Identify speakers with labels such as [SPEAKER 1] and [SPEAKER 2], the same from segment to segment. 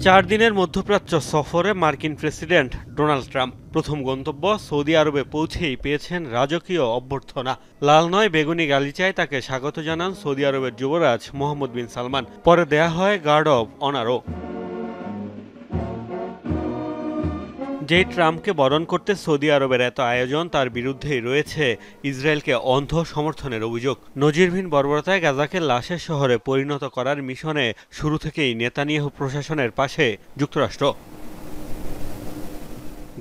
[SPEAKER 1] 4 দিনের মধ্যপ্রাচ্য সফরে মার্কিন প্রেসিডেন্ট ডোনাল্ড ট্রাম্প প্রথম গন্তব্য সৌদি আরবে পৌঁছেই পেয়েছেন রাজকীয় অভ্যর্থনা। লাল নয় বেগুনি গালিচায় তাকে স্বাগত জানান সৌদি আরবের যুবরাজ মোহাম্মদ বিন সালমান। পরে দেয়া হয় গার্ড অব অনারও। যেই ট্রাম্পকে বরণ করতে সৌদি আরবের এত আয়োজন, তার বিরুদ্ধেই রয়েছে ইসরায়েলকে অন্ধ সমর্থনের অভিযোগ। নজিরবিহীন বর্বরতায় গাজাকে লাশের শহরে পরিণত করার মিশনে শুরু থেকেই নেতানিয়াহু প্রশাসনের পাশে যুক্তরাষ্ট্র।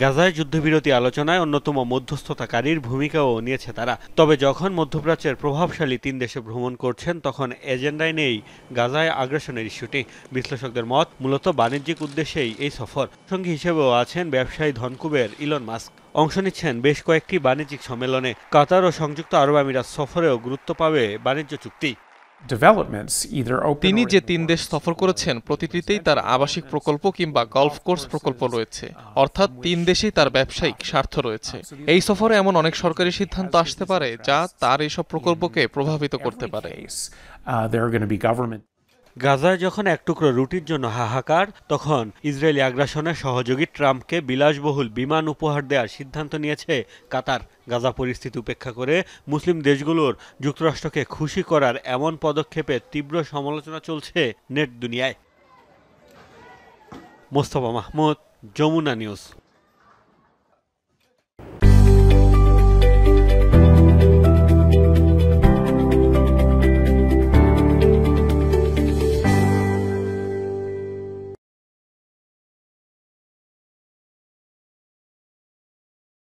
[SPEAKER 1] গাজায় যুদ্ধবিরতি আলোচনায় অন্যতম মধ্যস্থতাকারীর ভূমিকাও নিয়েছে তারা। তবে যখন মধ্যপ্রাচ্যের প্রভাবশালী 3 দেশে ভ্রমণ করছেন, তখন এজেন্ডায় নেই গাজায় আগ্রাসনের ইস্যুটি। বিশ্লেষকদের মত, মূলত বাণিজ্যিক উদ্দেশ্যেই এই সফর। সঙ্গী হিসেবেও আছেন ব্যবসায়ী ধনকুবের ইলন মাস্ক। অংশ নিচ্ছেন বেশ কয়েকটি বাণিজ্যিক সম্মেলনে। কাতার ও সংযুক্ত আরব আমিরাত সফরেও গুরুত্ব পাবে বাণিজ্য চুক্তি।
[SPEAKER 2] তিনি যে 3 দেশ সফর করেছেন, প্রতিটিতেই তার আবাসিক প্রকল্প কিংবা গলফ কোর্স প্রকল্প রয়েছে। অর্থাৎ 3 দেশেই তার ব্যবসায়িক স্বার্থ রয়েছে। এই সফরে এমন অনেক সরকারি সিদ্ধান্ত আসতে পারে যা তার এইসব প্রকল্পকে প্রভাবিত করতে পারে।
[SPEAKER 1] গাজায় যখন এক টুকরো রুটির জন্য হাহাকার, তখন ইসরায়েলি আগ্রাসনের সহযোগী ট্রাম্পকে বিলাসবহুল বিমান উপহার দেওয়ার সিদ্ধান্ত নিয়েছে কাতার। গাজা পরিস্থিতি উপেক্ষা করে মুসলিম দেশগুলোর যুক্তরাষ্ট্রকে খুশি করার এমন পদক্ষেপে তীব্র সমালোচনা চলছে নেট দুনিয়ায়। মোস্তফা মাহমুদ, যমুনা নিউজ।